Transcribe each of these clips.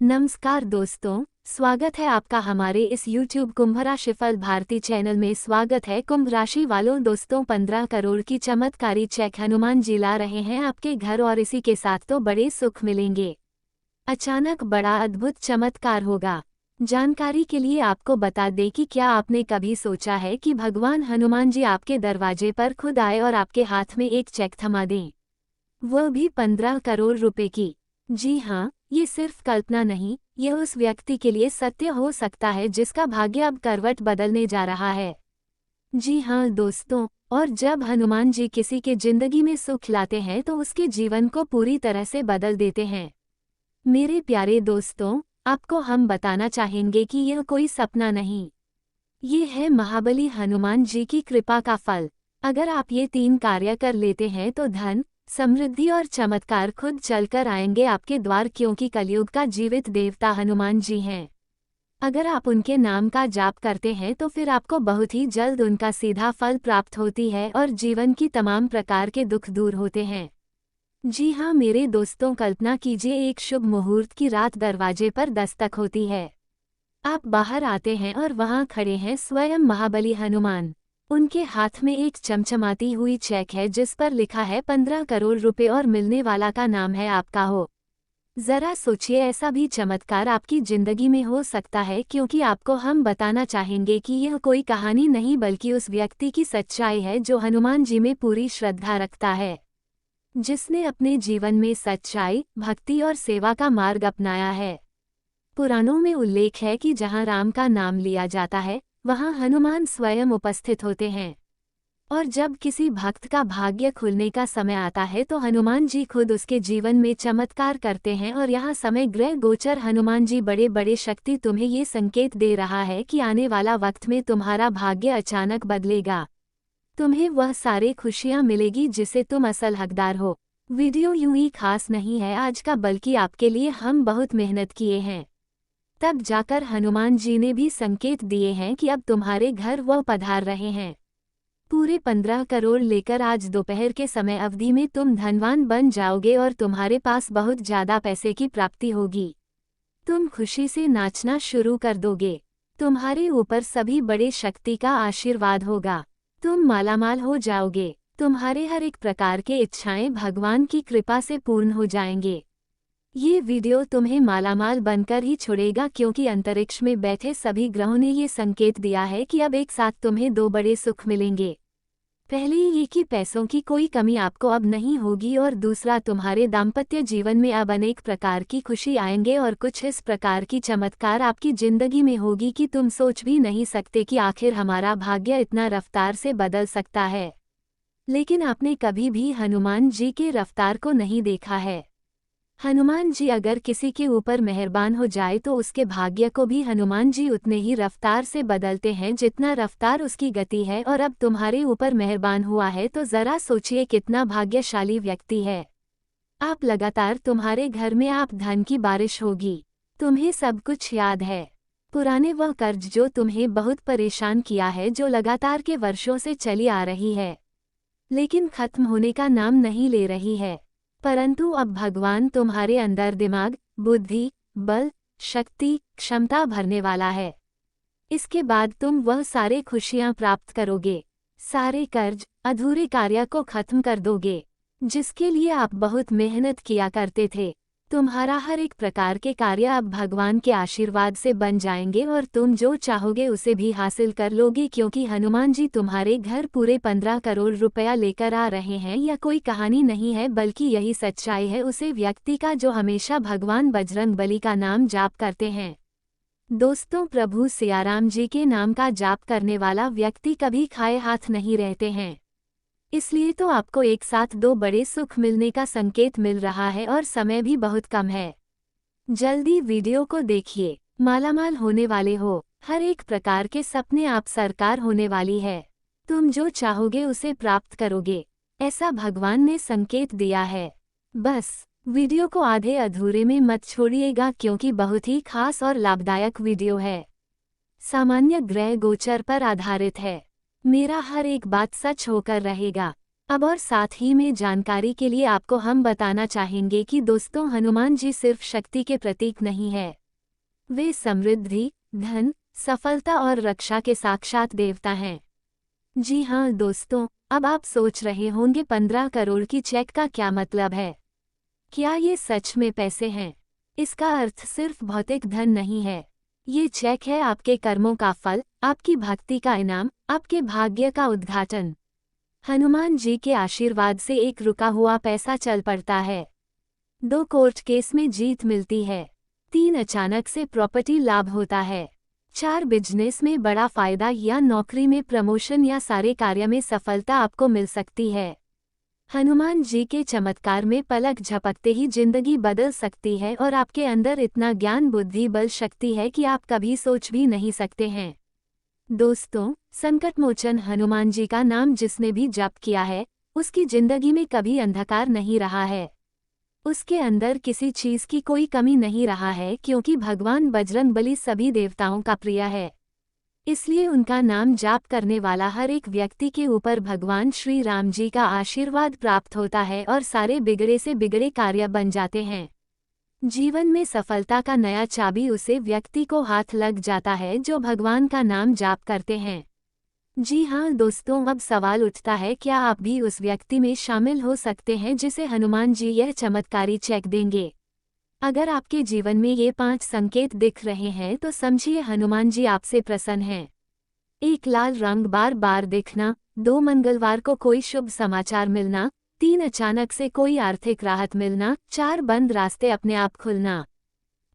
नमस्कार दोस्तों, स्वागत है आपका हमारे इस YouTube कुंभ राशिफल भारती चैनल में। स्वागत है कुंभ राशि वालों। दोस्तों, 15 करोड़ की चमत्कारी चेक हनुमान जी ला रहे हैं आपके घर और इसी के साथ तो बड़े सुख मिलेंगे। अचानक बड़ा अद्भुत चमत्कार होगा। जानकारी के लिए आपको बता दें कि क्या आपने कभी सोचा है कि भगवान हनुमान जी आपके दरवाजे पर खुद आए और आपके हाथ में एक चेक थमा दें, वह भी 15 करोड़ रुपए की। जी हाँ, ये सिर्फ कल्पना नहीं, यह उस व्यक्ति के लिए सत्य हो सकता है जिसका भाग्य अब करवट बदलने जा रहा है। जी हाँ दोस्तों, और जब हनुमान जी किसी के जिंदगी में सुख लाते हैं तो उसके जीवन को पूरी तरह से बदल देते हैं। मेरे प्यारे दोस्तों, आपको हम बताना चाहेंगे कि यह कोई सपना नहीं, ये है महाबली हनुमान जी की कृपा का फल। अगर आप ये 3 कार्य कर लेते हैं तो धन, समृद्धि और चमत्कार खुद चलकर आएंगे आपके द्वार, क्योंकि कलयुग का जीवित देवता हनुमान जी हैं। अगर आप उनके नाम का जाप करते हैं तो फिर आपको बहुत ही जल्द उनका सीधा फल प्राप्त होती है और जीवन की तमाम प्रकार के दुख दूर होते हैं। जी हाँ मेरे दोस्तों, कल्पना कीजिए एक शुभ मुहूर्त की रात दरवाजे पर दस्तक होती है। आप बाहर आते हैं और वहां खड़े हैं स्वयं महाबली हनुमान। उनके हाथ में एक चमचमाती हुई चेक है जिस पर लिखा है 15 करोड़ रुपए और मिलने वाला का नाम है आपका हो। जरा सोचिए, ऐसा भी चमत्कार आपकी जिंदगी में हो सकता है, क्योंकि आपको हम बताना चाहेंगे कि यह कोई कहानी नहीं बल्कि उस व्यक्ति की सच्चाई है जो हनुमान जी में पूरी श्रद्धा रखता है, जिसने अपने जीवन में सच्चाई, भक्ति और सेवा का मार्ग अपनाया है। पुराणों में उल्लेख है कि जहाँ राम का नाम लिया जाता है वहाँ हनुमान स्वयं उपस्थित होते हैं, और जब किसी भक्त का भाग्य खुलने का समय आता है तो हनुमान जी खुद उसके जीवन में चमत्कार करते हैं। और यहाँ समय ग्रह गोचर हनुमान जी बड़े बड़े शक्ति तुम्हें ये संकेत दे रहा है कि आने वाला वक्त में तुम्हारा भाग्य अचानक बदलेगा। तुम्हें वह सारे खुशियाँ मिलेगी जिसे तुम असल हकदार हो। वीडियो यूं ही खास नहीं है आज का, बल्कि आपके लिए हम बहुत मेहनत किए हैं, तब जाकर हनुमान जी ने भी संकेत दिए हैं कि अब तुम्हारे घर वह पधार रहे हैं। पूरे 15 करोड़ लेकर आज दोपहर के समय अवधि में तुम धनवान बन जाओगे और तुम्हारे पास बहुत ज्यादा पैसे की प्राप्ति होगी। तुम खुशी से नाचना शुरू कर दोगे। तुम्हारे ऊपर सभी बड़े शक्ति का आशीर्वाद होगा। तुम मालामाल हो जाओगे। तुम्हारे हर एक प्रकार के इच्छाएं भगवान की कृपा से पूर्ण हो जाएंगे। ये वीडियो तुम्हें मालामाल बनकर ही छोड़ेगा, क्योंकि अंतरिक्ष में बैठे सभी ग्रहों ने ये संकेत दिया है कि अब एक साथ तुम्हें 2 बड़े सुख मिलेंगे। पहले ये कि पैसों की कोई कमी आपको अब नहीं होगी, और दूसरा तुम्हारे दाम्पत्य जीवन में अब अनेक प्रकार की खुशी आएंगे और कुछ इस प्रकार की चमत्कार आपकी जिंदगी में होगी कि तुम सोच भी नहीं सकते कि आखिर हमारा भाग्य इतना रफ्तार से बदल सकता है। लेकिन आपने कभी भी हनुमान जी के रफ्तार को नहीं देखा है। हनुमान जी अगर किसी के ऊपर मेहरबान हो जाए तो उसके भाग्य को भी हनुमान जी उतने ही रफ्तार से बदलते हैं जितना रफ्तार उसकी गति है। और अब तुम्हारे ऊपर मेहरबान हुआ है तो जरा सोचिए कितना भाग्यशाली व्यक्ति है आप। लगातार तुम्हारे घर में आप धन की बारिश होगी। तुम्हें सब कुछ याद है, पुराने वह कर्ज जो तुम्हें बहुत परेशान किया है, जो लगातार के वर्षों से चली आ रही है लेकिन खत्म होने का नाम नहीं ले रही है। परंतु अब भगवान तुम्हारे अंदर दिमाग, बुद्धि, बल, शक्ति, क्षमता भरने वाला है। इसके बाद तुम वह सारे खुशियां प्राप्त करोगे। सारे कर्ज, अधूरे कार्य को खत्म कर दोगे जिसके लिए आप बहुत मेहनत किया करते थे। तुम्हारा हर एक प्रकार के कार्य अब भगवान के आशीर्वाद से बन जाएंगे और तुम जो चाहोगे उसे भी हासिल कर लोगे, क्योंकि हनुमान जी तुम्हारे घर पूरे 15 करोड़ रुपया लेकर आ रहे हैं। यह कोई कहानी नहीं है बल्कि यही सच्चाई है उसे व्यक्ति का जो हमेशा भगवान बजरंगबली का नाम जाप करते हैं। दोस्तों, प्रभु सियाराम जी के नाम का जाप करने वाला व्यक्ति कभी खाए हाथ नहीं रहते हैं। इसलिए तो आपको एक साथ 2 बड़े सुख मिलने का संकेत मिल रहा है और समय भी बहुत कम है। जल्दी वीडियो को देखिए। मालामाल होने वाले हो। हर एक प्रकार के सपने आप साकार होने वाली है। तुम जो चाहोगे उसे प्राप्त करोगे, ऐसा भगवान ने संकेत दिया है। बस वीडियो को आधे अधूरे में मत छोड़िएगा, क्योंकि बहुत ही खास और लाभदायक वीडियो है। सामान्य ग्रह गोचर पर आधारित है। मेरा हर एक बात सच होकर रहेगा। अब और साथ ही में जानकारी के लिए आपको हम बताना चाहेंगे कि दोस्तों, हनुमान जी सिर्फ शक्ति के प्रतीक नहीं है। वे समृद्धि, धन, सफलता और रक्षा के साक्षात देवता हैं। जी हाँ दोस्तों, अब आप सोच रहे होंगे 15 करोड़ की चेक का क्या मतलब है? क्या ये सच में पैसे हैं? इसका अर्थ सिर्फ भौतिक धन नहीं है। ये चेक है आपके कर्मों का फल, आपकी भक्ति का इनाम, आपके भाग्य का उद्घाटन। हनुमान जी के आशीर्वाद से एक रुका हुआ पैसा चल पड़ता है। 2 कोर्ट केस में जीत मिलती है। 3 अचानक से प्रॉपर्टी लाभ होता है। 4 बिजनेस में बड़ा फायदा या नौकरी में प्रमोशन या सारे कार्य में सफलता आपको मिल सकती है। हनुमान जी के चमत्कार में पलक झपकते ही जिंदगी बदल सकती है और आपके अंदर इतना ज्ञान, बुद्धि, बल, शक्ति है कि आप कभी सोच भी नहीं सकते हैं। दोस्तों, संकटमोचन हनुमान जी का नाम जिसने भी जप किया है, उसकी जिंदगी में कभी अंधकार नहीं रहा है। उसके अंदर किसी चीज की कोई कमी नहीं रहा है, क्योंकि भगवान बजरंगबली सभी देवताओं का प्रिय है। इसलिए उनका नाम जाप करने वाला हर एक व्यक्ति के ऊपर भगवान श्री राम जी का आशीर्वाद प्राप्त होता है और सारे बिगड़े से बिगड़े कार्य बन जाते हैं। जीवन में सफलता का नया चाबी उसे व्यक्ति को हाथ लग जाता है जो भगवान का नाम जाप करते हैं। जी हाँ दोस्तों, अब सवाल उठता है, क्या आप भी उस व्यक्ति में शामिल हो सकते हैं जिसे हनुमान जी यह चमत्कारी चेक देंगे? अगर आपके जीवन में ये 5 संकेत दिख रहे हैं तो समझिए हनुमान जी आपसे प्रसन्न हैं। 1 लाल रंग बार बार दिखना। 2 मंगलवार को कोई शुभ समाचार मिलना। 3 अचानक से कोई आर्थिक राहत मिलना। 4 बंद रास्ते अपने आप खुलना।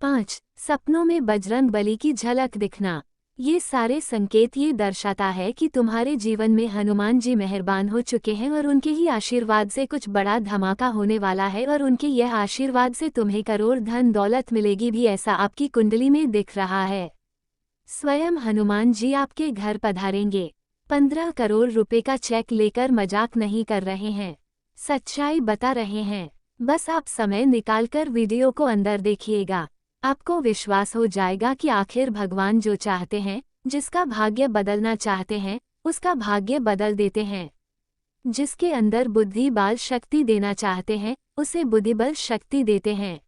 5 सपनों में बजरंगबली की झलक दिखना। ये सारे संकेत ये दर्शाता है कि तुम्हारे जीवन में हनुमान जी मेहरबान हो चुके हैं और उनके ही आशीर्वाद से कुछ बड़ा धमाका होने वाला है और उनके यह आशीर्वाद से तुम्हें करोड़ धन दौलत मिलेगी भी, ऐसा आपकी कुंडली में दिख रहा है। स्वयं हनुमान जी आपके घर पधारेंगे। 15 करोड़ रुपए का चेक लेकर मजाक नहीं कर रहे हैं, सच्चाई बता रहे हैं। बस आप समय निकालकर वीडियो को अंदर देखिएगा, आपको विश्वास हो जाएगा कि आखिर भगवान जो चाहते हैं, जिसका भाग्य बदलना चाहते हैं, उसका भाग्य बदल देते हैं। जिसके अंदर बुद्धि बल शक्ति देना चाहते हैं, उसे बुद्धिबल शक्ति देते हैं।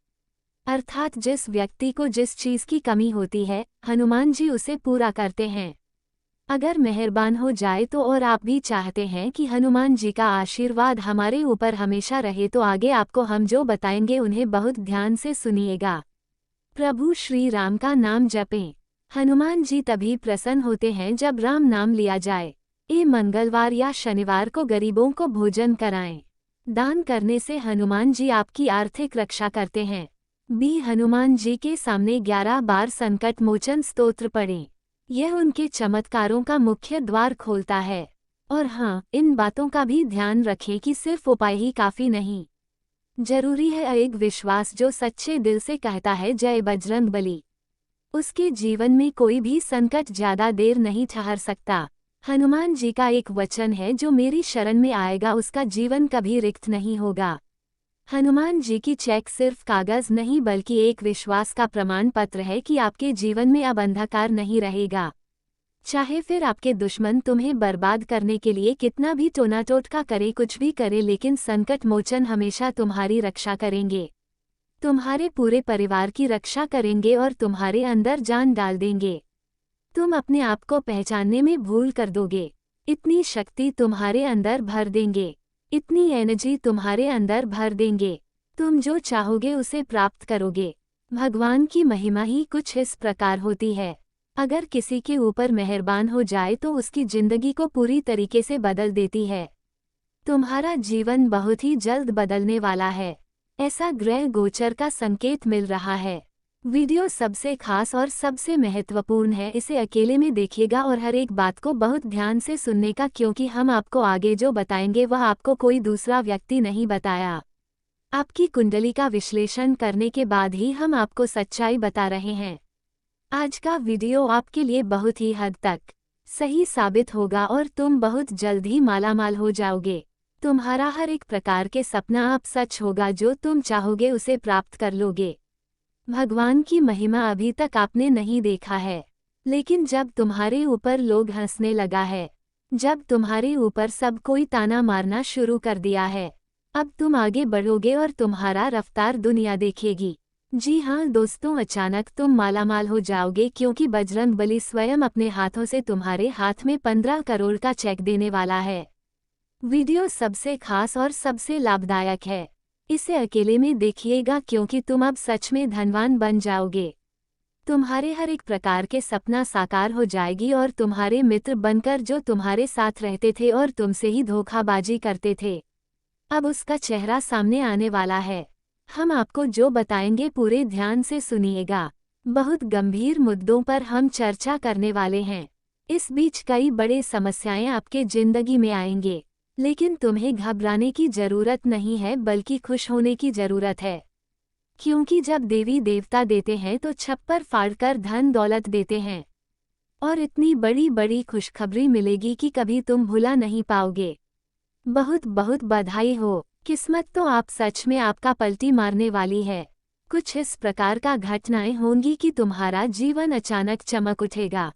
अर्थात जिस व्यक्ति को जिस चीज की कमी होती है, हनुमान जी उसे पूरा करते हैं। अगर मेहरबान हो जाए तो और आप भी चाहते हैं कि हनुमान जी का आशीर्वाद हमारे ऊपर हमेशा रहे, तो आगे आपको हम जो बताएंगे उन्हें बहुत ध्यान से सुनिएगा। प्रभु श्री राम का नाम जपें। हनुमान जी तभी प्रसन्न होते हैं जब राम नाम लिया जाए। मंगलवार या शनिवार को गरीबों को भोजन कराएं। दान करने से हनुमान जी आपकी आर्थिक रक्षा करते हैं। हनुमान जी के सामने 11 बार संकट मोचन स्तोत्र पढ़ें। यह उनके चमत्कारों का मुख्य द्वार खोलता है। और हाँ, इन बातों का भी ध्यान रखें कि सिर्फ उपाय ही काफी नहीं, जरूरी है एक विश्वास जो सच्चे दिल से कहता है जय बजरंगबली। उसके जीवन में कोई भी संकट ज्यादा देर नहीं ठहर सकता। हनुमान जी का एक वचन है, जो मेरी शरण में आएगा उसका जीवन कभी रिक्त नहीं होगा। हनुमान जी की चेक सिर्फ कागज नहीं बल्कि एक विश्वास का प्रमाण पत्र है कि आपके जीवन में अब अंधकार नहीं रहेगा। चाहे फिर आपके दुश्मन तुम्हें बर्बाद करने के लिए कितना भी टोना टोटका करे, कुछ भी करे, लेकिन संकट मोचन हमेशा तुम्हारी रक्षा करेंगे, तुम्हारे पूरे परिवार की रक्षा करेंगे और तुम्हारे अंदर जान डाल देंगे। तुम अपने आप को पहचानने में भूल कर दोगे। इतनी शक्ति तुम्हारे अंदर भर देंगे, इतनी एनर्जी तुम्हारे अंदर भर देंगे, तुम जो चाहोगे उसे प्राप्त करोगे। भगवान की महिमा ही कुछ इस प्रकार होती है। अगर किसी के ऊपर मेहरबान हो जाए तो उसकी जिंदगी को पूरी तरीके से बदल देती है। तुम्हारा जीवन बहुत ही जल्द बदलने वाला है, ऐसा ग्रह गोचर का संकेत मिल रहा है। वीडियो सबसे खास और सबसे महत्वपूर्ण है, इसे अकेले में देखिएगा और हर एक बात को बहुत ध्यान से सुनने का, क्योंकि हम आपको आगे जो बताएंगे वह आपको कोई दूसरा व्यक्ति नहीं बताया। आपकी कुंडली का विश्लेषण करने के बाद ही हम आपको सच्चाई बता रहे हैं। आज का वीडियो आपके लिए बहुत ही हद तक सही साबित होगा और तुम बहुत जल्द ही मालामाल हो जाओगे। तुम्हारा हर एक प्रकार के सपना अब सच होगा, जो तुम चाहोगे उसे प्राप्त कर लोगे। भगवान की महिमा अभी तक आपने नहीं देखा है, लेकिन जब तुम्हारे ऊपर लोग हंसने लगा है, जब तुम्हारे ऊपर सब कोई ताना मारना शुरू कर दिया है, अब तुम आगे बढ़ोगे और तुम्हारा रफ्तार दुनिया देखेगी। जी हाँ दोस्तों, अचानक तुम मालामाल हो जाओगे क्योंकि बजरंग बली स्वयं अपने हाथों से तुम्हारे हाथ में 15 करोड़ का चेक देने वाला है। वीडियो सबसे खास और सबसे लाभदायक है। इसे अकेले में देखिएगा क्योंकि तुम अब सच में धनवान बन जाओगे। तुम्हारे हर एक प्रकार के सपना साकार हो जाएगी और तुम्हारे मित्र बनकर जो तुम्हारे साथ रहते थे और तुमसे ही धोखाबाजी करते थे, अब उसका चेहरा सामने आने वाला है। हम आपको जो बताएंगे पूरे ध्यान से सुनिएगा। बहुत गंभीर मुद्दों पर हम चर्चा करने वाले हैं। इस बीच कई बड़े समस्याएं आपके जिंदगी में आएंगे, लेकिन तुम्हें घबराने की जरूरत नहीं है बल्कि खुश होने की जरूरत है। क्योंकि जब देवी देवता देते हैं तो छप्पर फाड़कर धन दौलत देते हैं, और इतनी बड़ी बड़ी खुशखबरी मिलेगी कि कभी तुम भुला नहीं पाओगे। बहुत बहुत बधाई हो, किस्मत तो आप सच में आपका पलटी मारने वाली है। कुछ इस प्रकार का घटनाएं होंगी कि तुम्हारा जीवन अचानक चमक उठेगा।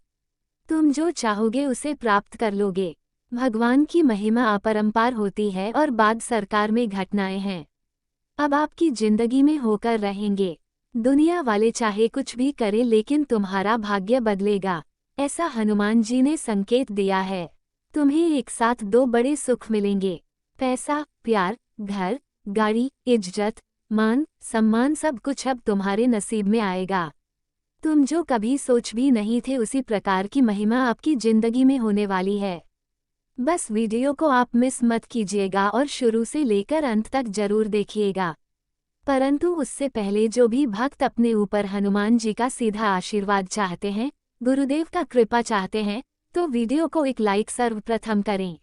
तुम जो चाहोगे उसे प्राप्त कर लोगे। भगवान की महिमा अपरंपार होती है और बाद सरकार में घटनाएं हैं, अब आपकी जिंदगी में होकर रहेंगे। दुनिया वाले चाहे कुछ भी करें लेकिन तुम्हारा भाग्य बदलेगा, ऐसा हनुमान जी ने संकेत दिया है। तुम्हें एक साथ दो बड़े सुख मिलेंगे। पैसा, प्यार, घर, गाड़ी, इज्जत, मान, सम्मान सब कुछ अब तुम्हारे नसीब में आएगा। तुम जो कभी सोच भी नहीं थे उसी प्रकार की महिमा आपकी जिंदगी में होने वाली है। बस वीडियो को आप मिस मत कीजिएगा और शुरू से लेकर अंत तक जरूर देखिएगा। परंतु उससे पहले जो भी भक्त अपने ऊपर हनुमान जी का सीधा आशीर्वाद चाहते हैं, गुरुदेव का कृपा चाहते हैं, तो वीडियो को एक लाइक सर्वप्रथम करें।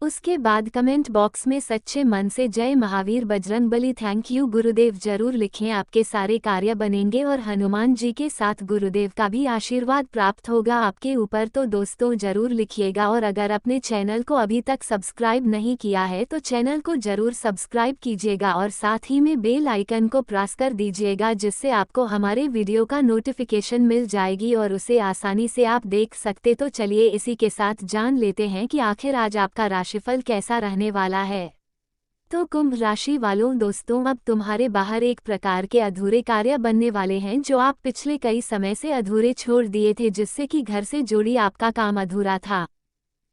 उसके बाद कमेंट बॉक्स में सच्चे मन से जय महावीर बजरंगबली थैंक यू गुरुदेव जरूर लिखें। आपके सारे कार्य बनेंगे और हनुमान जी के साथ गुरुदेव का भी आशीर्वाद प्राप्त होगा आपके ऊपर। तो दोस्तों जरूर लिखिएगा, और अगर अपने चैनल को अभी तक सब्सक्राइब नहीं किया है तो चैनल को जरूर सब्सक्राइब कीजिएगा और साथ ही में बेल आइकन को प्रेस कर दीजिएगा, जिससे आपको हमारे वीडियो का नोटिफिकेशन मिल जाएगी और उसे आसानी से आप देख सकते। तो चलिए इसी के साथ जान लेते हैं कि आखिर आज आपका राशिफल कैसा रहने वाला है। तो कुंभ राशि वालों दोस्तों, अब तुम्हारे बाहर एक प्रकार के अधूरे कार्य बनने वाले हैं जो आप पिछले कई समय से अधूरे छोड़ दिए थे, जिससे कि घर से जुड़ी आपका काम अधूरा था।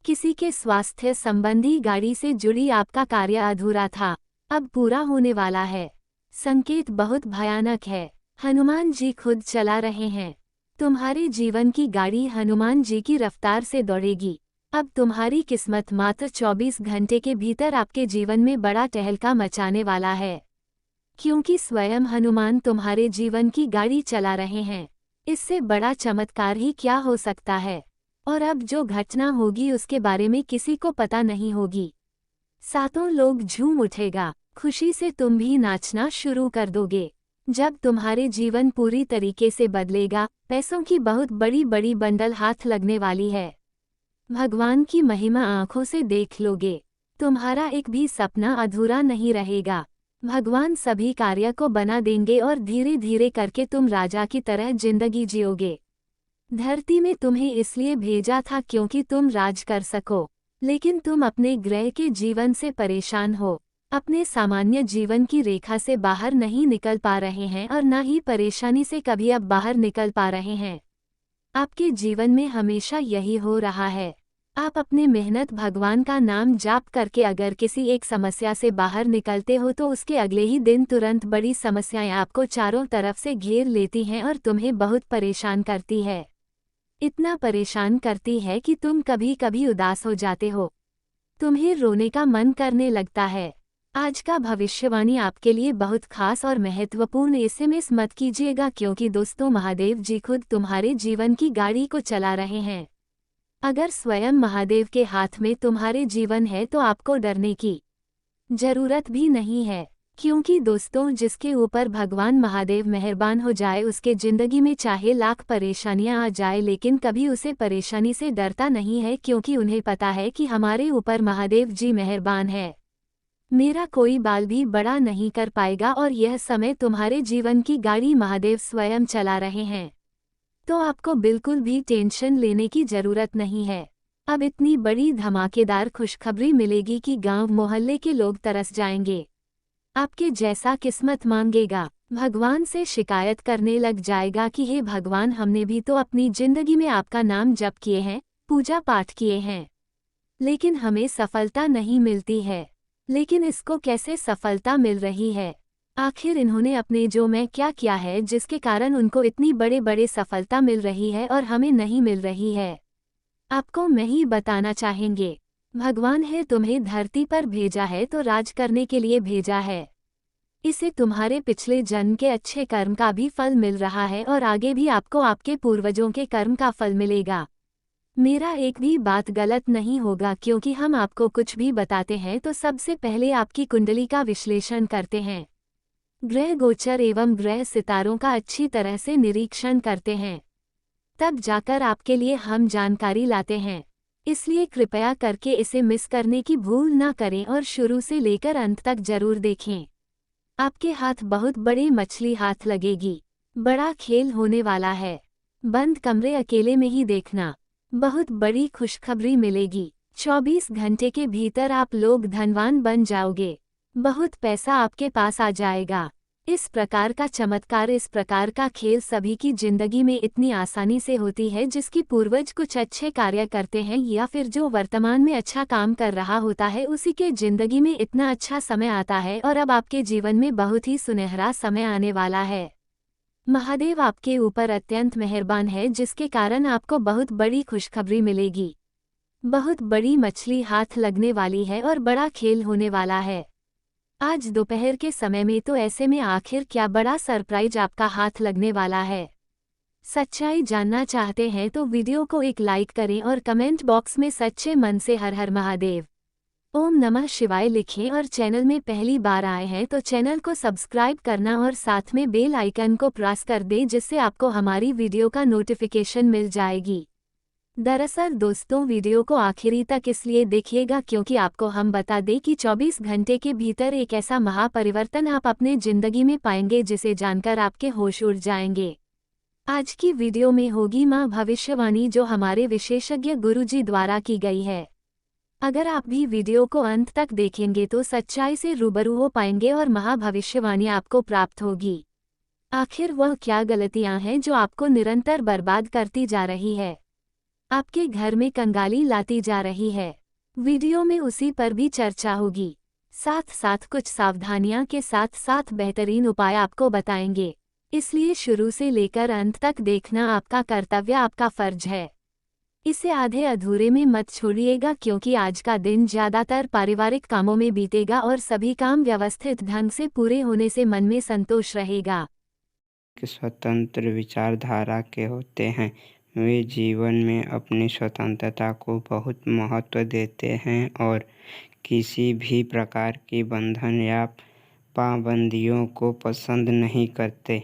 किसी के स्वास्थ्य संबंधी, गाड़ी से जुड़ी आपका कार्य अधूरा था, अब पूरा होने वाला है। संकेत बहुत भयानक है, हनुमान जी खुद चला रहे हैं। तुम्हारे जीवन की गाड़ी हनुमान जी की रफ्तार से दौड़ेगी। अब तुम्हारी किस्मत मात्र 24 घंटे के भीतर आपके जीवन में बड़ा तहलका मचाने वाला है, क्योंकि स्वयं हनुमान तुम्हारे जीवन की गाड़ी चला रहे हैं। इससे बड़ा चमत्कार ही क्या हो सकता है। और अब जो घटना होगी उसके बारे में किसी को पता नहीं होगी। सातों लोग झूम उठेगा, खुशी से तुम भी नाचना शुरू कर दोगे। जब तुम्हारे जीवन पूरी तरीके से बदलेगा, पैसों की बहुत बड़ी बड़ी बंडल हाथ लगने वाली है। भगवान की महिमा आंखों से देख लोगे, तुम्हारा एक भी सपना अधूरा नहीं रहेगा। भगवान सभी कार्य को बना देंगे और धीरे धीरे करके तुम राजा की तरह जिंदगी जियोगे। धरती में तुम्हें इसलिए भेजा था क्योंकि तुम राज कर सको, लेकिन तुम अपने ग्रह के जीवन से परेशान हो, अपने सामान्य जीवन की रेखा से बाहर नहीं निकल पा रहे हैं और न ही परेशानी से कभी अब बाहर निकल पा रहे हैं। आपके जीवन में हमेशा यही हो रहा है। आप अपने मेहनत भगवान का नाम जाप करके अगर किसी एक समस्या से बाहर निकलते हो तो उसके अगले ही दिन तुरंत बड़ी समस्याएं आपको चारों तरफ से घेर लेती हैं और तुम्हें बहुत परेशान करती है। इतना परेशान करती है कि तुम कभी कभी उदास हो जाते हो, तुम्हें रोने का मन करने लगता है। आज का भविष्यवाणी आपके लिए बहुत खास और महत्वपूर्ण, इसे मिस मत कीजिएगा क्योंकि दोस्तों महादेव जी खुद तुम्हारे जीवन की गाड़ी को चला रहे हैं। अगर स्वयं महादेव के हाथ में तुम्हारे जीवन है तो आपको डरने की जरूरत भी नहीं है, क्योंकि दोस्तों जिसके ऊपर भगवान महादेव मेहरबान हो जाए उसके जिंदगी में चाहे लाख परेशानियां आ जाए लेकिन कभी उसे परेशानी से डरता नहीं है, क्योंकि उन्हें पता है कि हमारे ऊपर महादेव जी मेहरबान है। मेरा कोई बाल भी बड़ा नहीं कर पाएगा और यह समय तुम्हारे जीवन की गाड़ी महादेव स्वयं चला रहे हैं, तो आपको बिल्कुल भी टेंशन लेने की जरूरत नहीं है। अब इतनी बड़ी धमाकेदार खुशखबरी मिलेगी कि गांव मोहल्ले के लोग तरस जाएंगे। आपके जैसा किस्मत मांगेगा, भगवान से शिकायत करने लग जाएगा कि हे भगवान, हमने भी तो अपनी जिंदगी में आपका नाम जप किए हैं, पूजा पाठ किए हैं, लेकिन हमें सफलता नहीं मिलती है। लेकिन इसको कैसे सफलता मिल रही है? आखिर इन्होंने अपने जो में क्या किया है जिसके कारण उनको इतनी बड़े बड़े सफलता मिल रही है और हमें नहीं मिल रही है? आपको मैं ही बताना चाहेंगे। भगवान है तुम्हें धरती पर भेजा है तो राज करने के लिए भेजा है। इसे तुम्हारे पिछले जन्म के अच्छे कर्म का भी फल मिल रहा है और आगे भी आपको आपके पूर्वजों के कर्म का फल मिलेगा। मेरा एक भी बात गलत नहीं होगा, क्योंकि हम आपको कुछ भी बताते हैं तो सबसे पहले आपकी कुंडली का विश्लेषण करते हैं। ग्रह गोचर एवं ग्रह सितारों का अच्छी तरह से निरीक्षण करते हैं, तब जाकर आपके लिए हम जानकारी लाते हैं। इसलिए कृपया करके इसे मिस करने की भूल ना करें और शुरू से लेकर अंत तक जरूर देखें। आपके हाथ बहुत बड़ी मछली हाथ लगेगी। बड़ा खेल होने वाला है। बंद कमरे अकेले में ही देखना। बहुत बड़ी खुशखबरी मिलेगी। 24 घंटे के भीतर आप लोग धनवान बन जाओगे। बहुत पैसा आपके पास आ जाएगा। इस प्रकार का चमत्कार, इस प्रकार का खेल सभी की जिंदगी में इतनी आसानी से होती है जिसकी पूर्वज कुछ अच्छे कार्य करते हैं या फिर जो वर्तमान में अच्छा काम कर रहा होता है उसी के जिंदगी में इतना अच्छा समय आता है। और अब आपके जीवन में बहुत ही सुनहरा समय आने वाला है। महादेव आपके ऊपर अत्यंत मेहरबान है, जिसके कारण आपको बहुत बड़ी खुशखबरी मिलेगी। बहुत बड़ी मछली हाथ लगने वाली है और बड़ा खेल होने वाला है। आज दोपहर के समय में तो ऐसे में आखिर क्या बड़ा सरप्राइज आपका हाथ लगने वाला है? सच्चाई जानना चाहते हैं तो वीडियो को एक लाइक करें और कमेंट बॉक्स में सच्चे मन से हर हर महादेव, ओम नमः शिवाय लिखें। और चैनल में पहली बार आए हैं तो चैनल को सब्सक्राइब करना और साथ में बेल आइकन को प्रेस कर दें, जिससे आपको हमारी वीडियो का नोटिफिकेशन मिल जाएगी। दरअसल दोस्तों, वीडियो को आखिरी तक इसलिए देखिएगा क्योंकि आपको हम बता दें कि 24 घंटे के भीतर एक ऐसा महापरिवर्तन आप अपने जिंदगी में पाएंगे जिसे जानकर आपके होश उड़ जाएंगे। आज की वीडियो में होगी मां भविष्यवाणी, जो हमारे विशेषज्ञ गुरुजी द्वारा की गई है। अगर आप भी वीडियो को अंत तक देखेंगे तो सच्चाई से रूबरू हो पाएंगे और महाभविष्यवाणी आपको प्राप्त होगी। आखिर वह क्या गलतियां हैं जो आपको निरंतर बर्बाद करती जा रही है, आपके घर में कंगाली लाती जा रही है? वीडियो में उसी पर भी चर्चा होगी। साथ साथ कुछ सावधानियां के साथ साथ बेहतरीन उपाय आपको बताएंगे। इसलिए शुरू से लेकर अंत तक देखना आपका कर्तव्य, आपका फर्ज है। इसे आधे अधूरे में मत छोड़िएगा, क्योंकि आज का दिन ज्यादातर पारिवारिक कामों में बीतेगा और सभी काम व्यवस्थित ढंग से पूरे होने से मन में संतोष रहेगा। स्वतंत्र विचारधारा के होते हैं, वे जीवन में अपनी स्वतंत्रता को बहुत महत्व देते हैं और किसी भी प्रकार की बंधन या पाबंदियों को पसंद नहीं करते।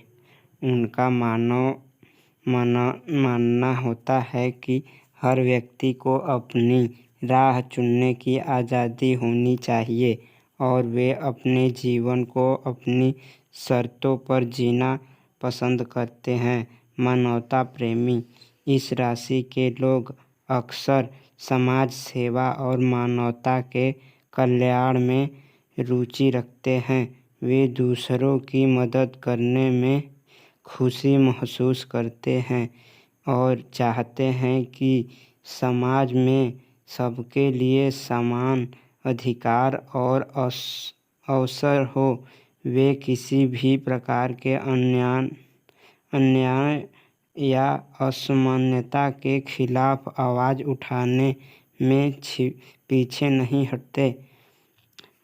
उनका मानना होता है कि हर व्यक्ति को अपनी राह चुनने की आज़ादी होनी चाहिए और वे अपने जीवन को अपनी शर्तों पर जीना पसंद करते हैं। मानवता प्रेमी इस राशि के लोग अक्सर समाज सेवा और मानवता के कल्याण में रुचि रखते हैं। वे दूसरों की मदद करने में खुशी महसूस करते हैं और चाहते हैं कि समाज में सबके लिए समान अधिकार और अवसर हो। वे किसी भी प्रकार के अन्याय या असमानता के खिलाफ आवाज़ उठाने में पीछे नहीं हटते।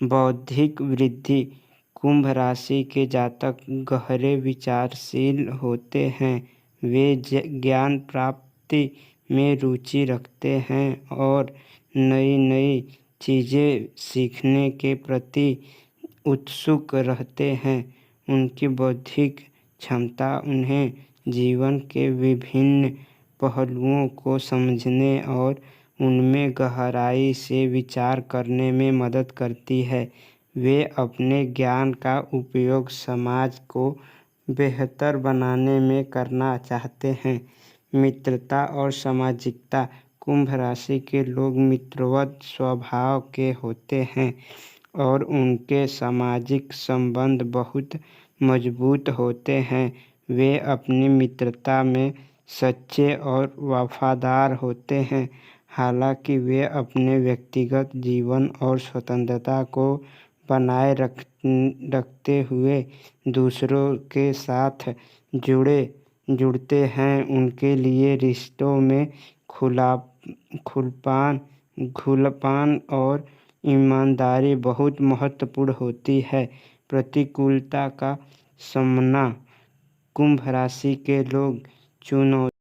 बौद्धिक वृद्धि कुंभ राशि के जातक गहरे विचारशील होते हैं। वे ज्ञान प्राप्ति में रुचि रखते हैं और नई नई चीज़ें सीखने के प्रति उत्सुक रहते हैं। उनकी बौद्धिक क्षमता उन्हें जीवन के विभिन्न पहलुओं को समझने और उनमें गहराई से विचार करने में मदद करती है। वे अपने ज्ञान का उपयोग समाज को बेहतर बनाने में करना चाहते हैं। मित्रता और सामाजिकता कुंभ राशि के लोग मित्रवत स्वभाव के होते हैं और उनके सामाजिक संबंध बहुत मजबूत होते हैं। वे अपनी मित्रता में सच्चे और वफादार होते हैं। हालांकि वे अपने व्यक्तिगत जीवन और स्वतंत्रता को बनाए रखते हुए दूसरों के साथ जुड़ते हैं। उनके लिए रिश्तों में खुलापन और ईमानदारी बहुत महत्वपूर्ण होती है। प्रतिकूलता का सामना कुंभ राशि के लोग चुनौती